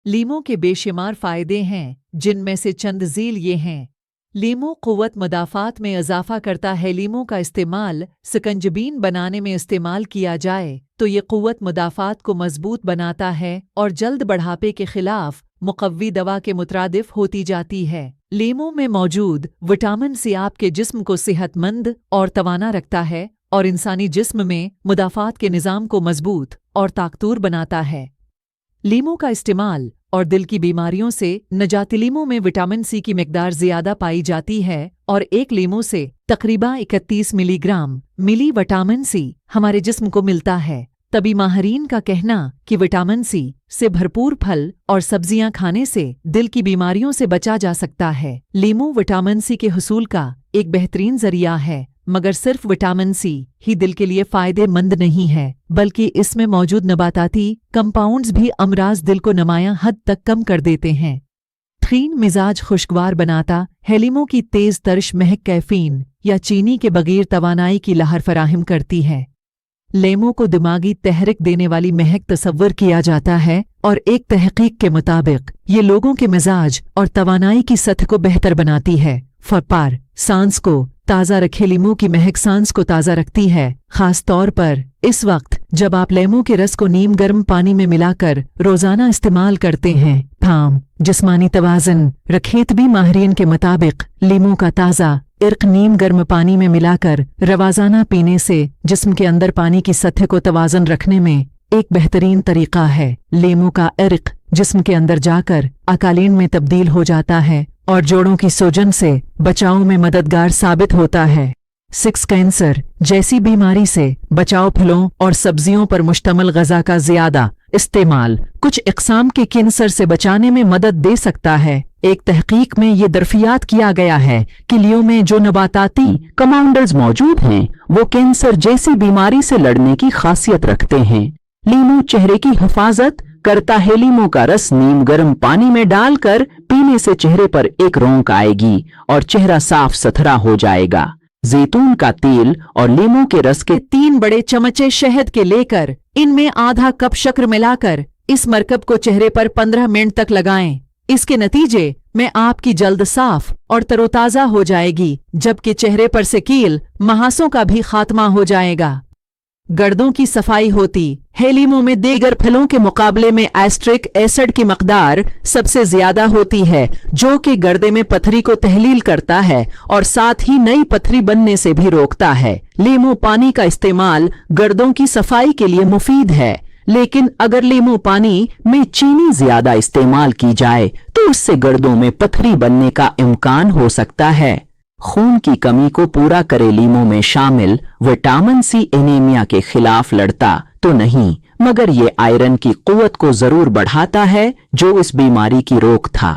लीमू के बेशुमार फ़ायदे हैं, जिनमें से चंद ज़ील ये हैं। लीमू क़ुव्वत मुदाफ़ात में इजाफ़ा करता है। लीमू का इस्तेमाल सिकंजबीन बनाने में इस्तेमाल किया जाए तो ये क़ुव्वत मुदाफ़ात को मज़बूत बनाता है और जल्द बढ़ापे के ख़िलाफ़ मुक़व्वी दवा के मुतरादिफ़ होती जाती है। लीमू में मौजूद विटामिन सी आपके जिस्म को सेहतमंद और तवाना रखता है और इंसानी जिस्म में मुदाफ़ात के निज़ाम को मज़बूत और ताकतवर बनाता है। लीमू का इस्तेमाल और दिल की बीमारियों से नजात। लीमू में विटामिन सी की मिकदार ज़्यादा पाई जाती है और एक लीमू से तकरीबन 31 मिलीग्राम विटामिन सी हमारे जिस्म को मिलता है। तभी माहरीन का कहना कि विटामिन सी से भरपूर फल और सब्जियां खाने से दिल की बीमारियों से बचा जा सकता है। लीमू विटामिन सी के हुसूल का एक बेहतरीन जरिया है, मगर सिर्फ विटामिन सी ही दिल के लिए फ़ायदेमंद नहीं है, बल्कि इसमें मौजूद नबाताती कंपाउंड्स भी अमराज दिल को नुमायां हद तक कम कर देते हैं। खीन मिजाज खुशगवार बनाता है। लीमू की तेज़ तर्श महक कैफीन या चीनी के बगैर तवानाई की लहर फराहम करती है। लीमू को दिमागी तहरीक देने वाली महक तसव्वुर किया जाता है और एक तहकीक के मुताबिक ये लोगों के मिजाज और तवानाई की सतह को बेहतर बनाती है। फपार सांस को ताज़ा रखे। लीमू की महक सांस को ताज़ा रखती है, खास तौर पर इस वक्त जब आप लीमू के रस को नीम गर्म पानी में मिलाकर रोज़ाना इस्तेमाल करते हैं। थाम जिस्मानी तवाज़न रखे। तभी माहिरीन के मुताबिक लीमू का ताज़ा इर्क नीम गर्म पानी में मिलाकर रवाज़ाना पीने से जिस्म के अंदर पानी की सतह को तवाज़न रखने में एक बेहतरीन तरीका है। लीमू का इर्क जिस्म के अंदर जाकर अकालीन में तब्दील हो जाता है और जोड़ों की सूजन से बचाव में मददगार साबित होता है। 6 कैंसर जैसी बीमारी से बचाव। फलों और सब्जियों पर मुश्तमिल ग़ज़ा का ज़्यादा इस्तेमाल कुछ इक़साम के कैंसर से बचाने में मदद दे सकता है। एक तहकीक में ये दरफियात किया गया है कि लीमू में जो नबाताती कंपाउंड्स मौजूद हैं वो कैंसर जैसी बीमारी से लड़ने की खासियत रखते हैं। लीमू चेहरे की हिफाजत करता है। लीमू का रस नीम गर्म पानी में डालकर पीने से चेहरे पर एक रौनक आएगी और चेहरा साफ सुथरा हो जाएगा। जैतून का तेल और लीमू के रस के 3 बड़े चमचे शहद के लेकर इनमें आधा कप शक्कर मिलाकर इस मरकब को चेहरे पर 15 मिनट तक लगाएं। इसके नतीजे में आपकी जल्द साफ और तरोताज़ा हो जाएगी, जबकि चेहरे पर से कील महासों का भी खात्मा हो जाएगा। गर्दों की सफाई होती है। लीमू में दीगर फलों के मुकाबले में एस्ट्रिक एसिड की मकदार सबसे ज्यादा होती है, जो कि गर्दे में पथरी को तहलील करता है और साथ ही नई पथरी बनने से भी रोकता है। लीमू पानी का इस्तेमाल गर्दों की सफाई के लिए मुफीद है, लेकिन अगर लीमू पानी में चीनी ज्यादा इस्तेमाल की जाए तो उससे गर्दों में पथरी बनने का इम्कान हो सकता है। खून की कमी को पूरा करे। लीमू में शामिल विटामिन सी एनीमिया के खिलाफ लड़ता तो नहीं, मगर ये आयरन की क़ुव्वत को जरूर बढ़ाता है, जो इस बीमारी की रोक था।